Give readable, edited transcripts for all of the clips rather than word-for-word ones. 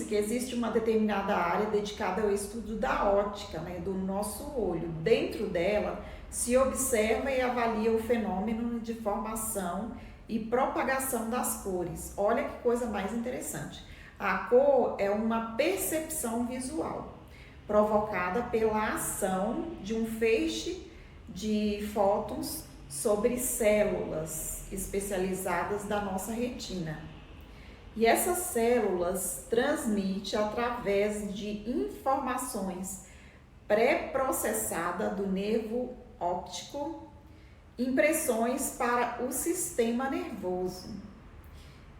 que existe uma determinada área dedicada ao estudo da óptica, né, do nosso olho. Dentro dela, se observa e avalia o fenômeno de formação e propagação das cores. Olha que coisa mais interessante. A cor é uma percepção visual, provocada pela ação de um feixe de fótons sobre células especializadas da nossa retina. E essas células transmitem através de informações pré-processadas do nervo óptico impressões para o sistema nervoso.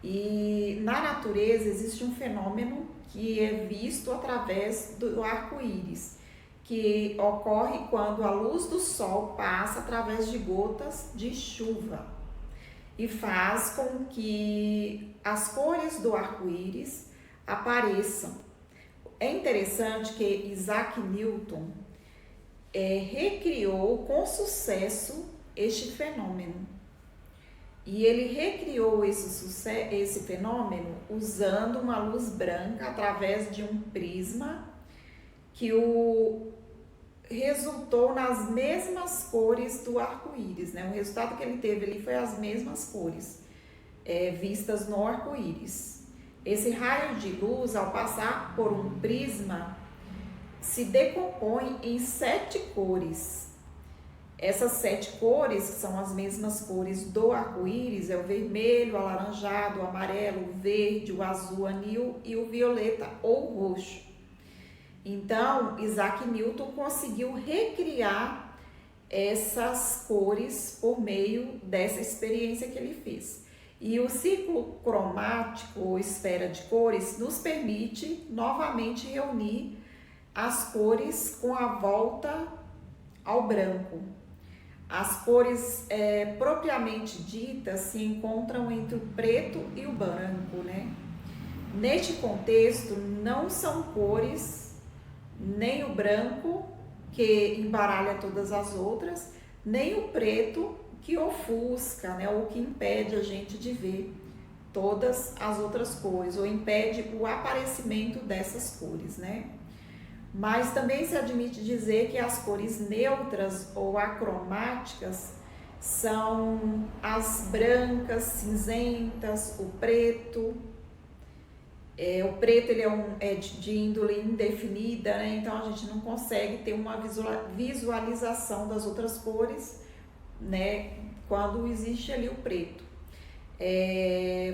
E na natureza existe um fenômeno que é visto através do arco-íris, que ocorre quando a luz do sol passa através de gotas de chuva e faz com que as cores do arco-íris apareçam. É interessante que Isaac Newton recriou com sucesso este fenômeno. E ele recriou esse fenômeno usando uma luz branca através de um prisma que resultou nas mesmas cores do arco-íris, né? O resultado que ele teve ali foi as mesmas cores vistas no arco-íris. Esse raio de luz, ao passar por um prisma, se decompõe em 7 cores. Essas 7 cores, que são as mesmas cores do arco-íris, é o vermelho, o alaranjado, o amarelo, o verde, o azul, anil e o violeta ou roxo. Então, Isaac Newton conseguiu recriar essas cores por meio dessa experiência que ele fez. E o ciclo cromático ou esfera de cores nos permite novamente reunir as cores com a volta ao branco. As cores propriamente ditas se encontram entre o preto e o branco, né? Neste contexto, não são cores nem o branco, que embaralha todas as outras, nem o preto, que ofusca, né, ou que impede a gente de ver todas as outras cores, ou impede o aparecimento dessas cores, né? Mas também se admite dizer que as cores neutras ou acromáticas são as brancas, cinzentas, o preto. O preto ele é de índole indefinida, né? Então a gente não consegue ter uma visualização das outras cores, né? Quando existe ali o preto.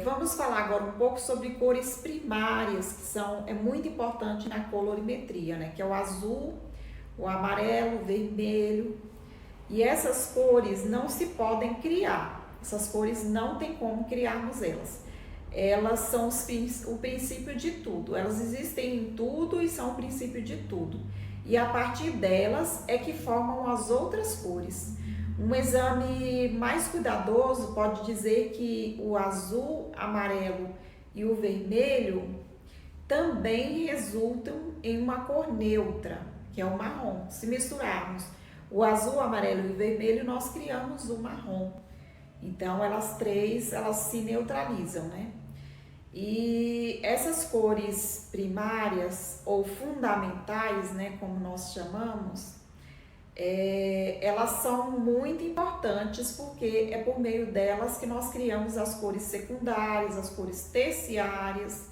Vamos falar agora um pouco sobre cores primárias, que é muito importante na colorimetria, né? Que é o azul, o amarelo, o vermelho. E essas cores não se podem criar, essas cores não tem como criarmos elas. Elas são o princípio de tudo, elas existem em tudo e são o princípio de tudo. E a partir delas é que formam as outras cores. Um exame mais cuidadoso pode dizer que o azul, amarelo e o vermelho também resultam em uma cor neutra, que é o marrom. Se misturarmos o azul, amarelo e o vermelho, nós criamos o marrom. Então, elas se neutralizam, né? E essas cores primárias ou fundamentais, né, como nós chamamos, elas são muito importantes porque é por meio delas que nós criamos as cores secundárias, as cores terciárias,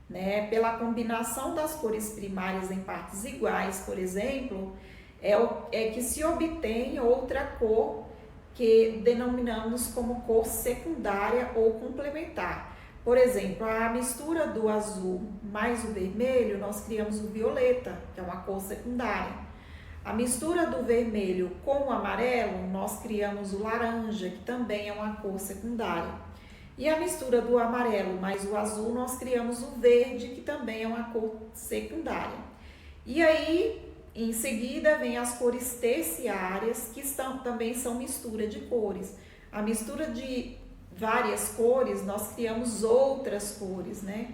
né? Pela combinação das cores primárias em partes iguais, por exemplo, é que se obtém outra cor que denominamos como cor secundária ou complementar. Por exemplo, a mistura do azul mais o vermelho, nós criamos o violeta, que é uma cor secundária. A mistura do vermelho com o amarelo, nós criamos o laranja, que também é uma cor secundária. E a mistura do amarelo mais o azul, nós criamos o verde, que também é uma cor secundária. E aí, em seguida, vem as cores terciárias, que também são mistura de cores. A mistura de várias cores, nós criamos outras cores, né?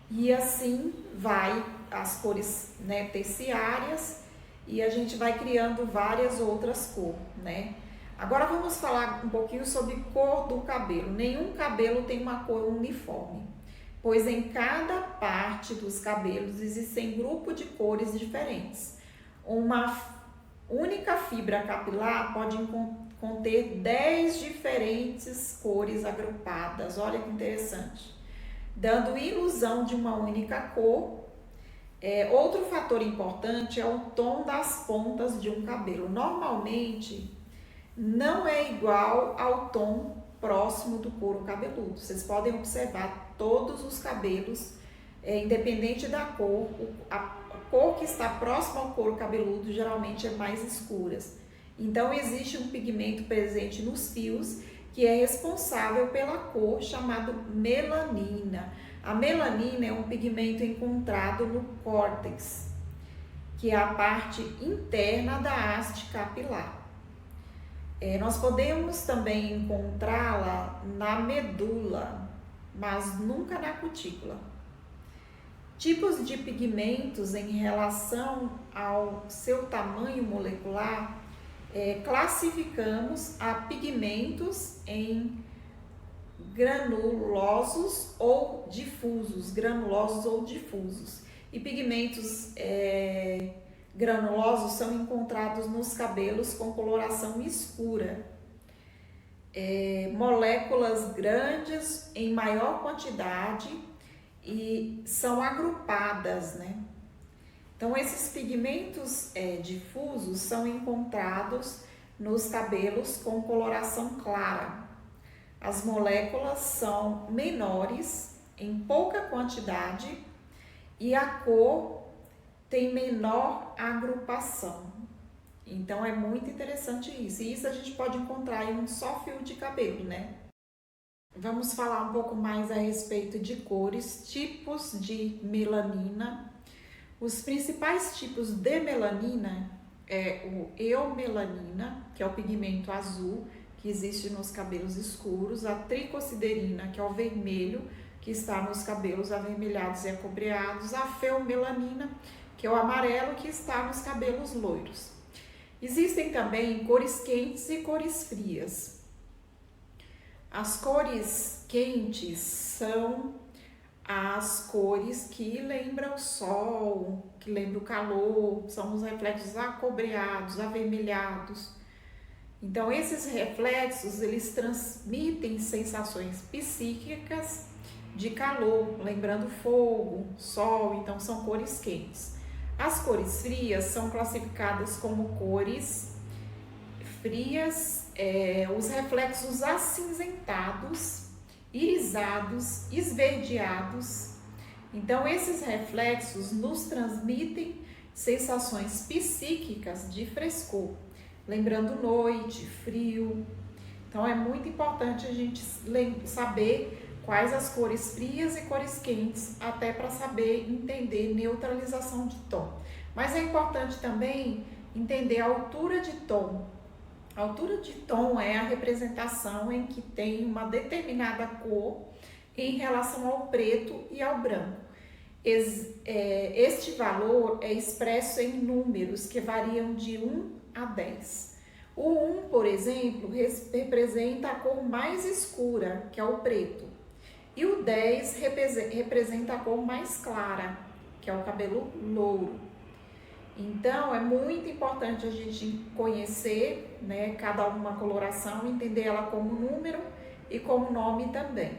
E assim vai as cores, né, terciárias, e a gente vai criando várias outras cores, né? Agora vamos falar um pouquinho sobre cor do cabelo. Nenhum cabelo tem uma cor uniforme. pois em cada parte dos cabelos existem grupos de cores diferentes. Uma única fibra capilar pode conter 10 diferentes cores agrupadas, olha que interessante, dando ilusão de uma única cor. Outro fator importante é o tom das pontas de um cabelo. Normalmente não é igual ao tom próximo do couro cabeludo. Vocês podem observar todos os cabelos, independente da cor, a cor que está próxima ao couro cabeludo geralmente é mais escura. Então existe um pigmento presente nos fios que é responsável pela cor, chamado melanina. A melanina é um pigmento encontrado no córtex, que é a parte interna da haste capilar. Nós podemos também encontrá-la na medula, mas nunca na cutícula. Tipos de pigmentos em relação ao seu tamanho molecular, classificamos a pigmentos em granulosos ou difusos, E pigmentos granulosos são encontrados nos cabelos com coloração escura. Moléculas grandes em maior quantidade e são agrupadas, né? Então, esses pigmentos difusos são encontrados nos cabelos com coloração clara. As moléculas são menores, em pouca quantidade, e a cor tem menor agrupação. Então, é muito interessante isso. E isso a gente pode encontrar em um só fio de cabelo, né? Vamos falar um pouco mais a respeito de cores, tipos de melanina. Os principais tipos de melanina é o eumelanina, que é o pigmento azul, que existe nos cabelos escuros, a tricosiderina, que é o vermelho, que está nos cabelos avermelhados e acobreados, a feomelanina, que é o amarelo, que está nos cabelos loiros. Existem também cores quentes e cores frias. As cores quentes são as cores que lembram o sol, que lembram o calor, são os reflexos acobreados, avermelhados. Então, esses reflexos, eles transmitem sensações psíquicas de calor, lembrando fogo, sol, então são cores quentes. As cores frias são classificadas como cores frias, os reflexos acinzentados, irisados, esverdeados. Então, esses reflexos nos transmitem sensações psíquicas de frescor, lembrando noite, frio. Então, é muito importante a gente saber quais as cores frias e cores quentes, até para saber entender neutralização de tom. Mas é importante também entender a altura de tom. A altura de tom é a representação em que tem uma determinada cor em relação ao preto e ao branco. Este valor é expresso em números que variam de 1 a 10. O 1, por exemplo, representa a cor mais escura, que é o preto. E o 10 representa a cor mais clara, que é o cabelo louro. Então, é muito importante a gente conhecer, né, cada uma coloração, entender ela como número e como nome também.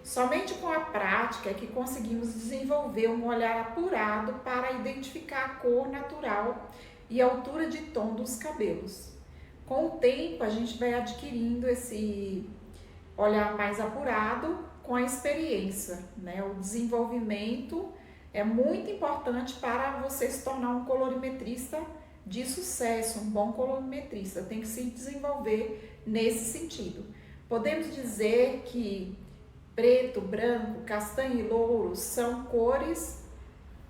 Somente com a prática é que conseguimos desenvolver um olhar apurado para identificar a cor natural e a altura de tom dos cabelos. Com o tempo, a gente vai adquirindo esse olhar mais apurado com a experiência, né? O desenvolvimento é muito importante para você se tornar um colorimetrista de sucesso, um bom colorimetrista. Tem que se desenvolver nesse sentido. Podemos dizer que preto, branco, castanho e louro são cores,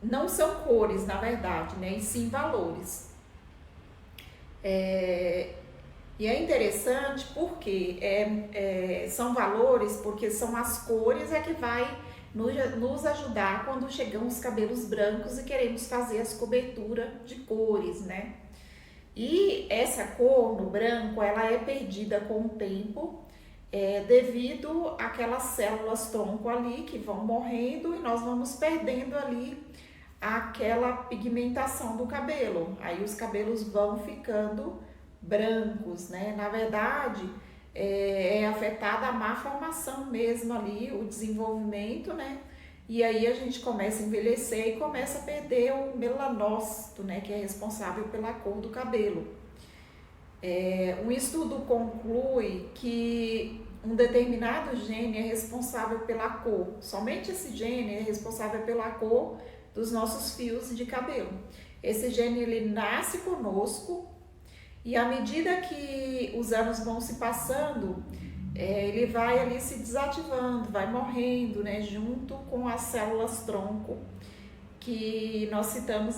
não são cores na verdade, né? E sim valores. E é interessante porque são valores, porque são as cores que vai nos ajudar quando chegam os cabelos brancos e queremos fazer as coberturas de cores, né? E essa cor no branco, ela é perdida com o tempo devido àquelas células tronco ali que vão morrendo e nós vamos perdendo ali aquela pigmentação do cabelo. Aí os cabelos vão ficando brancos, né? Na verdade, é afetada a má formação mesmo ali, o desenvolvimento, né? E aí a gente começa a envelhecer e começa a perder o melanócito, né? Que é responsável pela cor do cabelo. Um estudo conclui que um determinado gene é responsável pela cor, somente esse gene é responsável pela cor dos nossos fios de cabelo. Esse gene ele nasce conosco e à medida que os anos vão se passando, ele vai ali se desativando, vai morrendo, né, junto com as células tronco que nós citamos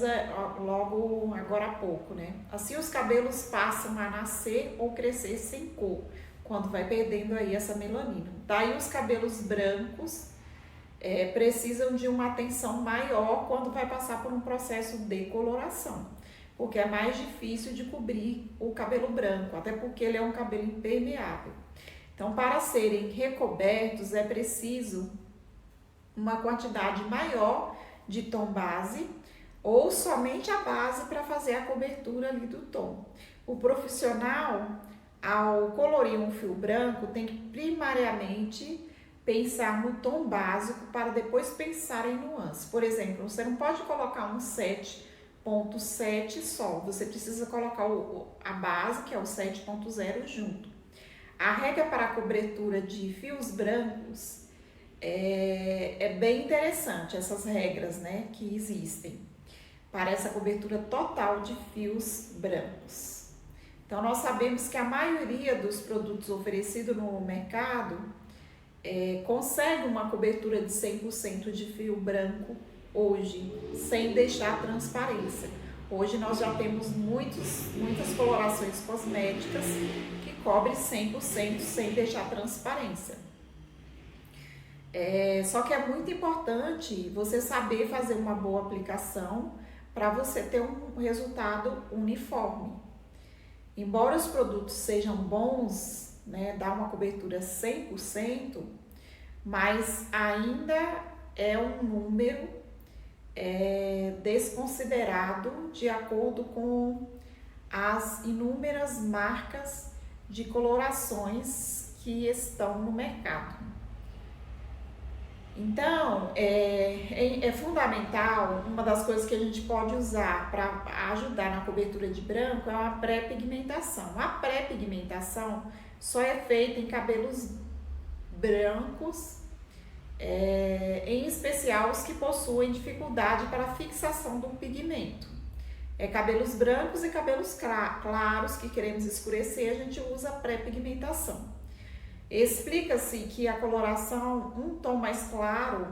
logo agora há pouco, né? Assim os cabelos passam a nascer ou crescer sem cor, quando vai perdendo aí essa melanina. Daí os cabelos brancos precisam de uma atenção maior quando vai passar por um processo de coloração, porque é mais difícil de cobrir o cabelo branco, até porque ele é um cabelo impermeável. Então, para serem recobertos é preciso uma quantidade maior de tom base ou somente a base para fazer a cobertura ali do tom. O profissional, ao colorir um fio branco, tem que primariamente pensar no tom básico para depois pensar em nuances. Por exemplo, você não pode colocar um 7.7 só, você precisa colocar a base, que é o 7.0 junto. A regra para a cobertura de fios brancos é bem interessante, essas regras, né, que existem para essa cobertura total de fios brancos. Então, nós sabemos que a maioria dos produtos oferecidos no mercado consegue uma cobertura de 100% de fio branco hoje, sem deixar transparência. Hoje nós já temos muitas colorações cosméticas que cobrem 100% sem deixar transparência. Só que é muito importante você saber fazer uma boa aplicação para você ter um resultado uniforme. Embora os produtos sejam bons, né, dá uma cobertura 100%, mas ainda é um número desconsiderado de acordo com as inúmeras marcas de colorações que estão no mercado. Então, é fundamental, uma das coisas que a gente pode usar para ajudar na cobertura de branco é uma pré-pigmentação. A pré-pigmentação só é feita em cabelos brancos, em especial os que possuem dificuldade para a fixação do pigmento. Cabelos brancos e cabelos claros que queremos escurecer, a gente usa pré-pigmentação. Explica-se que a coloração, um tom mais claro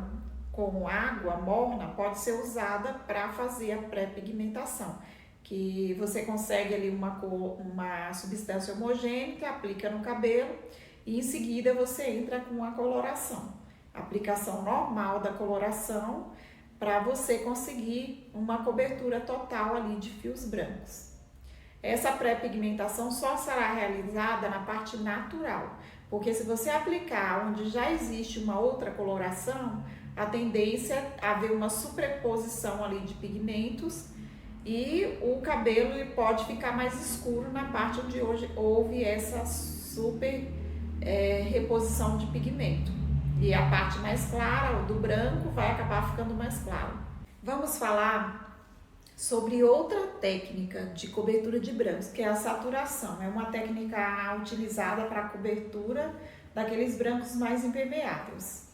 com água morna, pode ser usada para fazer a pré-pigmentação, que você consegue ali uma substância homogênea, aplica no cabelo e em seguida você entra com a coloração. Aplicação normal da coloração para você conseguir uma cobertura total ali de fios brancos. Essa pré-pigmentação só será realizada na parte natural, porque se você aplicar onde já existe uma outra coloração, a tendência é haver uma superposição ali de pigmentos e o cabelo ele pode ficar mais escuro na parte onde hoje houve essa reposição de pigmento. E a parte mais clara, do branco, vai acabar ficando mais claro. Vamos falar sobre outra técnica de cobertura de brancos, que é a saturação. É uma técnica utilizada para a cobertura daqueles brancos mais impermeáveis.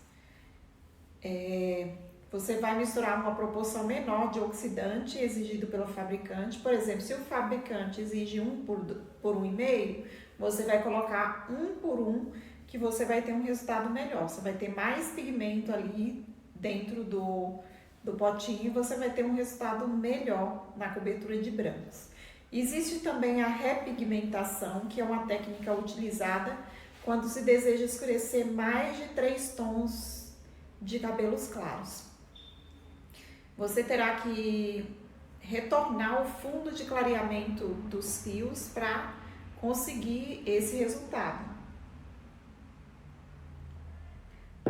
Você vai misturar uma proporção menor de oxidante exigido pelo fabricante. Por exemplo, se o fabricante exige 1 por 1,5, você vai colocar 1 por 1, que você vai ter um resultado melhor. Você vai ter mais pigmento ali dentro do potinho e você vai ter um resultado melhor na cobertura de brancos. Existe também a repigmentação, que é uma técnica utilizada quando se deseja escurecer mais de 3 tons de cabelos claros. Você terá que retornar o fundo de clareamento dos fios para conseguir esse resultado.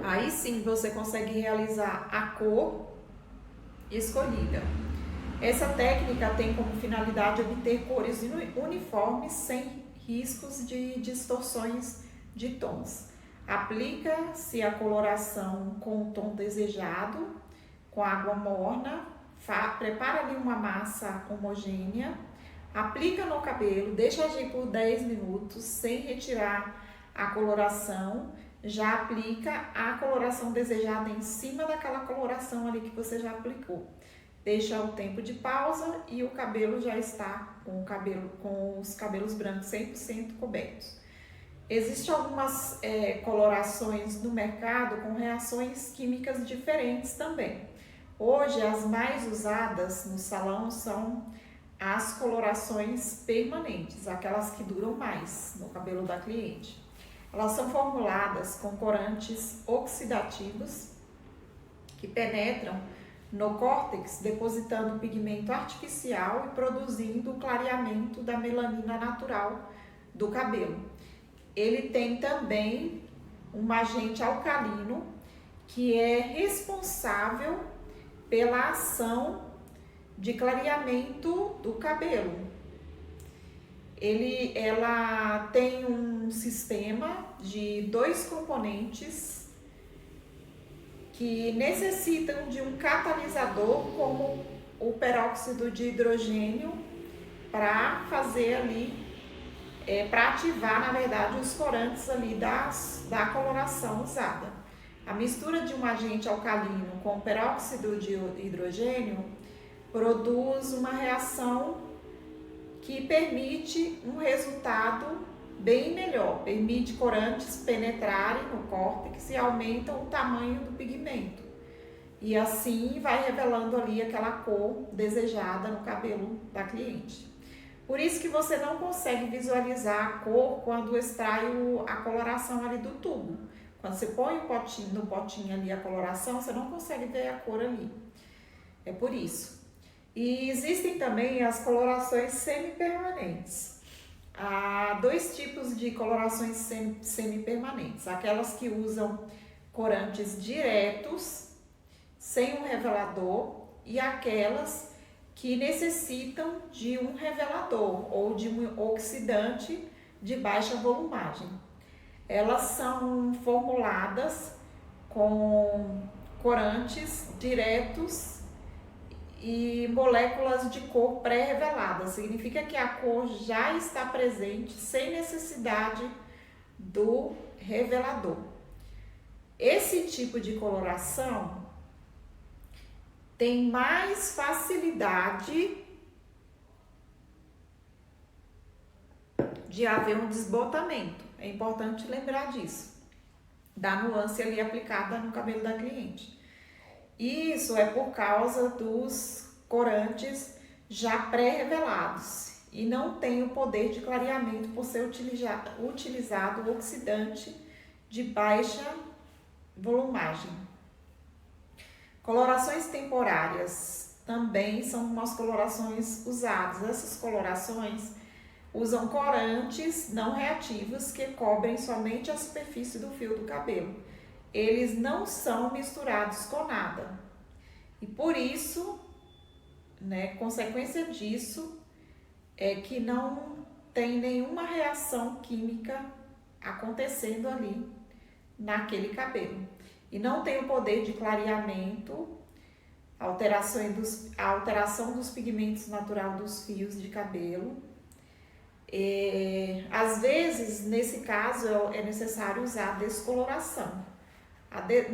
Aí sim você consegue realizar a cor escolhida. Essa técnica tem como finalidade obter cores uniformes sem riscos de distorções de tons. Aplica-se a coloração com o tom desejado, com água morna, prepara ali uma massa homogênea, aplica no cabelo, deixa agir por 10 minutos sem retirar a coloração, já aplica a coloração desejada em cima daquela coloração ali que você já aplicou. Deixa o tempo de pausa e o cabelo já está com os cabelos brancos 100% cobertos. Existem algumas colorações no mercado com reações químicas diferentes também. Hoje, as mais usadas no salão são as colorações permanentes, aquelas que duram mais no cabelo da cliente. Elas são formuladas com corantes oxidativos que penetram no córtex, depositando pigmento artificial e produzindo o clareamento da melanina natural do cabelo. Ele tem também um agente alcalino que é responsável pela ação de clareamento do cabelo. Ela tem um sistema de 2 componentes que necessitam de um catalisador como o peróxido de hidrogênio para fazer ali, para ativar na verdade os corantes ali da coloração usada. A mistura de um agente alcalino com peróxido de hidrogênio produz uma reação que permite um resultado bem melhor, permite corantes penetrarem no córtex e aumentam o tamanho do pigmento. E assim vai revelando ali aquela cor desejada no cabelo da cliente. Por isso que você não consegue visualizar a cor quando extrai a coloração ali do tubo. Quando você põe no potinho ali a coloração, você não consegue ver a cor ali. É por isso. E existem também as colorações semipermanentes. Há 2 tipos de colorações semipermanentes. Aquelas que usam corantes diretos, sem um revelador, e aquelas que necessitam de um revelador ou de um oxidante de baixa volumagem. Elas são formuladas com corantes diretos e moléculas de cor pré-reveladas. Significa que a cor já está presente sem necessidade do revelador. Esse tipo de coloração tem mais facilidade de haver um desbotamento. É importante lembrar disso, da nuance ali aplicada no cabelo da cliente. Isso é por causa dos corantes já pré-revelados e não tem o poder de clareamento por ser utilizado oxidante de baixa volumagem. Colorações temporárias também são umas colorações usadas. Essas colorações usam corantes não reativos que cobrem somente a superfície do fio do cabelo. Eles não são misturados com nada. E por isso, consequência disso, é que não tem nenhuma reação química acontecendo ali naquele cabelo. E não tem o poder de clareamento, a alteração dos pigmentos natural dos fios de cabelo. Às vezes, nesse caso, é necessário usar descoloração.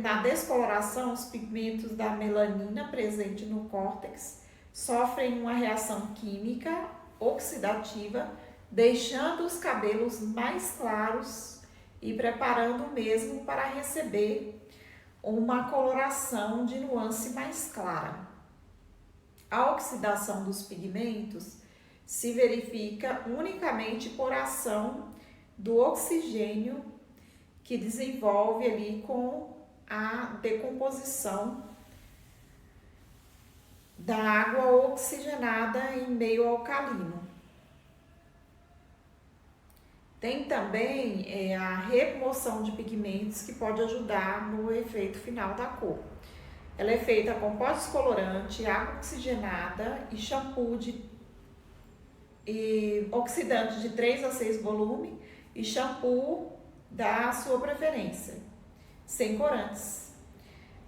Na descoloração, os pigmentos da melanina presente no córtex sofrem uma reação química oxidativa, deixando os cabelos mais claros e preparando o mesmo para receber uma coloração de nuance mais clara. A oxidação dos pigmentos se verifica unicamente por ação do oxigênio que desenvolve ali com a decomposição da água oxigenada em meio alcalino. Tem também a remoção de pigmentos que pode ajudar no efeito final da cor. Ela é feita com pó descolorante, água oxigenada e shampoo e oxidante de 3 a 6 volume e shampoo da sua preferência, sem corantes.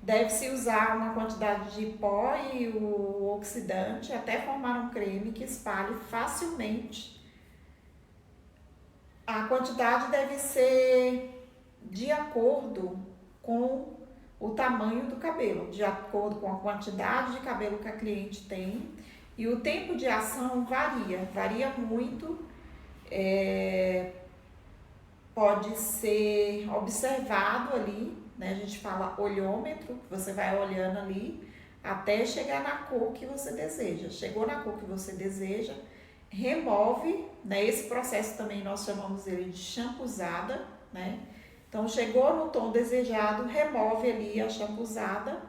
Deve-se usar uma quantidade de pó e o oxidante até formar um creme que espalhe facilmente. A quantidade deve ser de acordo com o tamanho do cabelo, de acordo com a quantidade de cabelo que a cliente tem. E o tempo de ação varia muito, pode ser observado ali, né? A gente fala olhômetro, você vai olhando ali até chegar na cor que você deseja. Chegou na cor que você deseja, remove, né? Esse processo também nós chamamos ele de shampoozada, né? Então, chegou no tom desejado, remove ali a shampoozada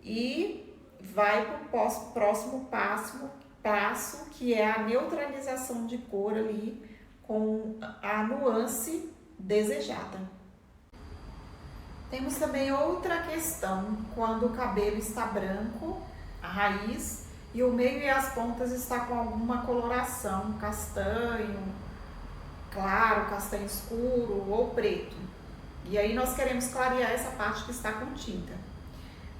e vai para o próximo passo, que é a neutralização de cor ali com a nuance desejada. Temos também outra questão, quando o cabelo está branco, a raiz, e o meio e as pontas está com alguma coloração, castanho claro, castanho escuro ou preto. E aí nós queremos clarear essa parte que está com tinta.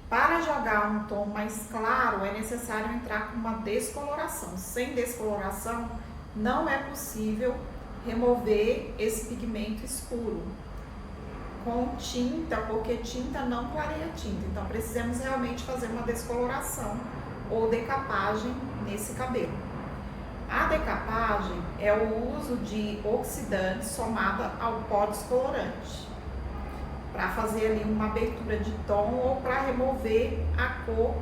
Para jogar um tom mais claro, é necessário entrar com uma descoloração. Sem descoloração, não é possível remover esse pigmento escuro com tinta, porque tinta não clareia tinta. Então, precisamos realmente fazer uma descoloração ou decapagem nesse cabelo. A decapagem é o uso de oxidante somado ao pó descolorante, para fazer ali uma abertura de tom ou para remover a cor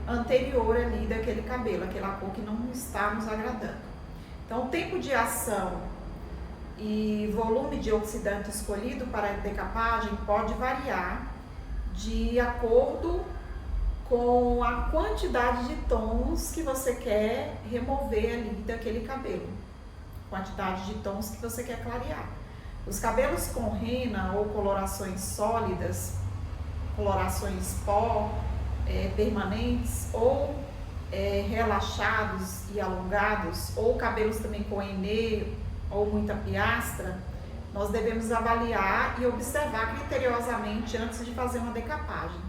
anterior ali daquele cabelo, aquela cor que não está nos agradando. Então, o tempo de ação e volume de oxidante escolhido para a decapagem pode variar de acordo com a quantidade de tons que você quer remover ali daquele cabelo, quantidade de tons que você quer clarear. Os cabelos com rena ou colorações sólidas, colorações pó, permanentes ou relaxados e alongados, ou cabelos também com henê ou muita piastra, nós devemos avaliar e observar criteriosamente antes de fazer uma decapagem.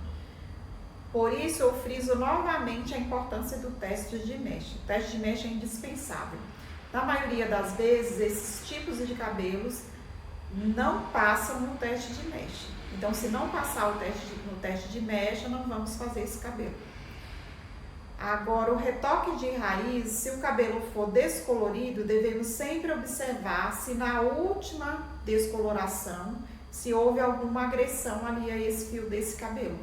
Por isso, eu friso novamente a importância do teste de mecha. O teste de mecha é indispensável. Na maioria das vezes, esses tipos de cabelos não passam no teste de mecha. Então, se não passar no teste de mecha, não vamos fazer esse cabelo. Agora, o retoque de raiz, se o cabelo for descolorido, devemos sempre observar se na última descoloração, se houve alguma agressão ali a esse fio desse cabelo.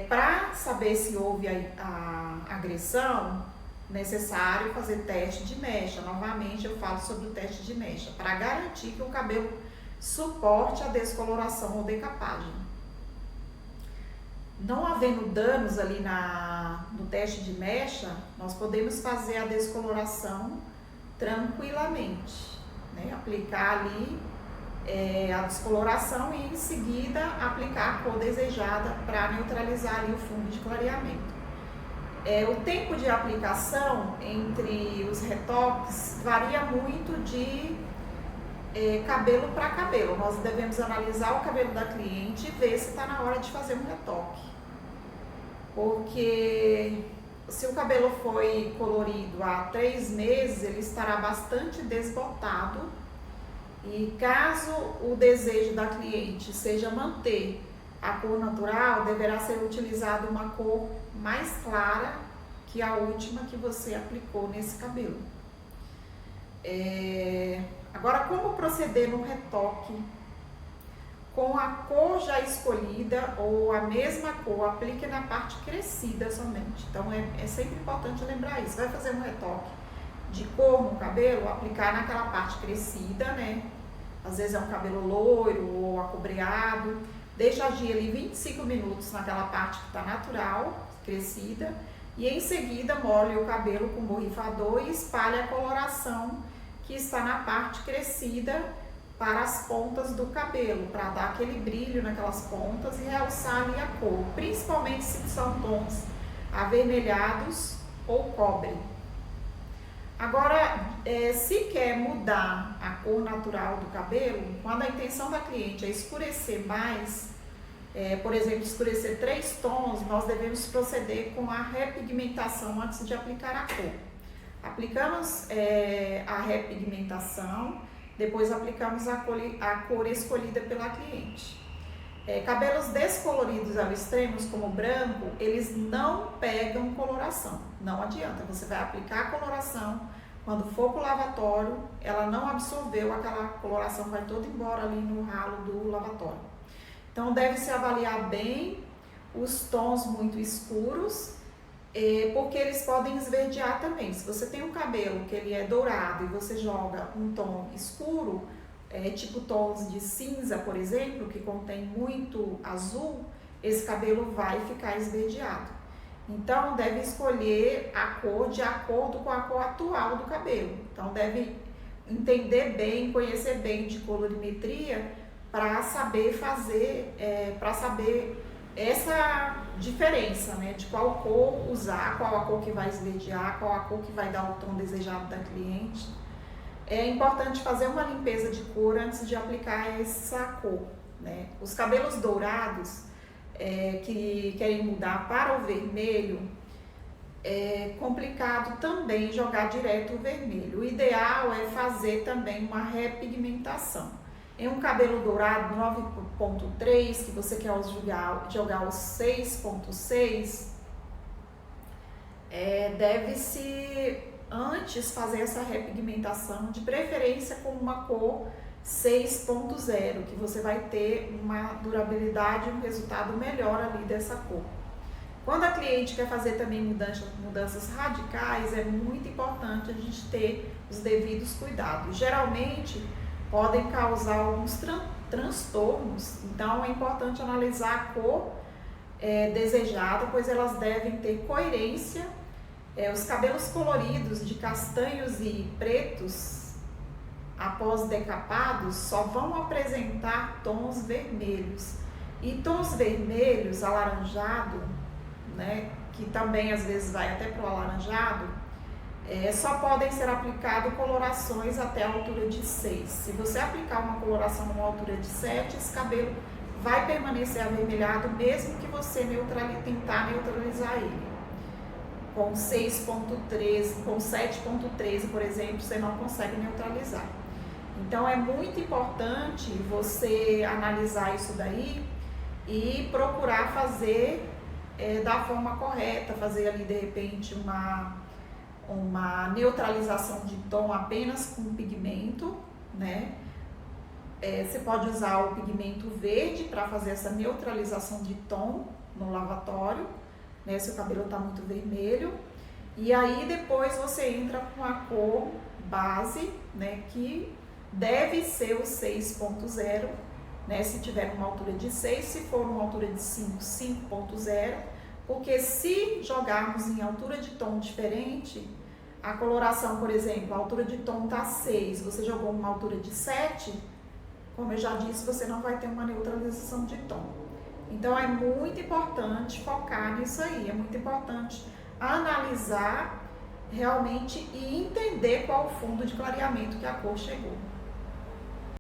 Para saber se houve a agressão, necessário fazer teste de mecha. Novamente eu falo sobre o teste de mecha, para garantir que o cabelo suporte a descoloração ou decapagem. Não havendo danos ali no teste de mecha, nós podemos fazer a descoloração tranquilamente, né? Aplicar ali a descoloração e em seguida aplicar a cor desejada para neutralizar ali o fundo de clareamento. O tempo de aplicação entre os retoques varia muito de cabelo para cabelo. Nós devemos analisar o cabelo da cliente e ver se está na hora de fazer um retoque. Porque se o cabelo foi colorido há 3 meses, ele estará bastante desbotado. E caso o desejo da cliente seja manter a cor natural, deverá ser utilizada uma cor mais clara que a última que você aplicou nesse cabelo. Agora, como proceder no retoque? Com a cor já escolhida ou a mesma cor, aplique na parte crescida somente. Então, é sempre importante lembrar isso. Vai fazer um retoque de cor no cabelo, aplicar naquela parte crescida, né? Às vezes é um cabelo loiro ou acobreado. Deixa agir ali 25 minutos naquela parte que está natural, crescida. E em seguida molhe o cabelo com borrifador e espalhe a coloração que está na parte crescida para as pontas do cabelo, para dar aquele brilho naquelas pontas e realçar ali a cor, principalmente se são tons avermelhados ou cobre. Agora, se quer mudar a cor natural do cabelo, quando a intenção da cliente é escurecer mais, por exemplo, escurecer 3 tons, nós devemos proceder com a repigmentação antes de aplicar a cor. Aplicamos a repigmentação, depois aplicamos a cor escolhida pela cliente. Cabelos descoloridos ao extremo, como o branco, eles não pegam coloração. Não adianta, você vai aplicar a coloração, quando for para o lavatório, ela não absorveu aquela coloração, vai toda embora ali no ralo do lavatório. Então, deve-se avaliar bem os tons muito escuros, porque eles podem esverdear também. Se você tem um cabelo que ele é dourado e você joga um tom escuro, tipo tons de cinza, por exemplo, que contém muito azul, esse cabelo vai ficar esverdeado. Então, deve escolher a cor de acordo com a cor atual do cabelo. Então, deve entender bem, conhecer bem de colorimetria para saber fazer, para saber essa diferença, né, de qual cor usar, qual a cor que vai esverdear, qual a cor que vai dar o tom desejado da cliente. É importante fazer uma limpeza de cor antes de aplicar essa cor, né? Os cabelos dourados que querem mudar para o vermelho, é complicado também jogar direto o vermelho. O ideal é fazer também uma repigmentação. Em um cabelo dourado 9.3, que você quer jogar os 6.6, deve-se antes fazer essa repigmentação, de preferência com uma cor 6.0, que você vai ter uma durabilidade e um resultado melhor ali dessa cor. Quando a cliente quer fazer também mudanças radicais, é muito importante a gente ter os devidos cuidados. Geralmente podem causar alguns transtornos, então é importante analisar a cor desejada, pois elas devem ter coerência. Os cabelos coloridos de castanhos e pretos, após decapados, só vão apresentar tons vermelhos. E tons vermelhos, alaranjado, né, que também às vezes vai até para o alaranjado, só podem ser aplicadas colorações até a altura de 6. Se você aplicar uma coloração numa altura de 7, esse cabelo vai permanecer avermelhado, mesmo que você tentar neutralizar ele. Com 6.13, com 7.13, por exemplo, você não consegue neutralizar. Então, é muito importante você analisar isso daí e procurar fazer da forma correta, fazer ali, de repente, uma neutralização de tom apenas com pigmento, né? Você pode usar o pigmento verde para fazer essa neutralização de tom no lavatório, né, se o cabelo está muito vermelho, e aí depois você entra com a cor base, né, que deve ser o 6.0, né, se tiver uma altura de 6, se for uma altura de 5, 5.0, porque se jogarmos em altura de tom diferente, a coloração, por exemplo, a altura de tom está 6, você jogou uma altura de 7, como eu já disse, você não vai ter uma neutralização de tom. Então, é muito importante focar nisso aí, é muito importante analisar realmente e entender qual o fundo de clareamento que a cor chegou.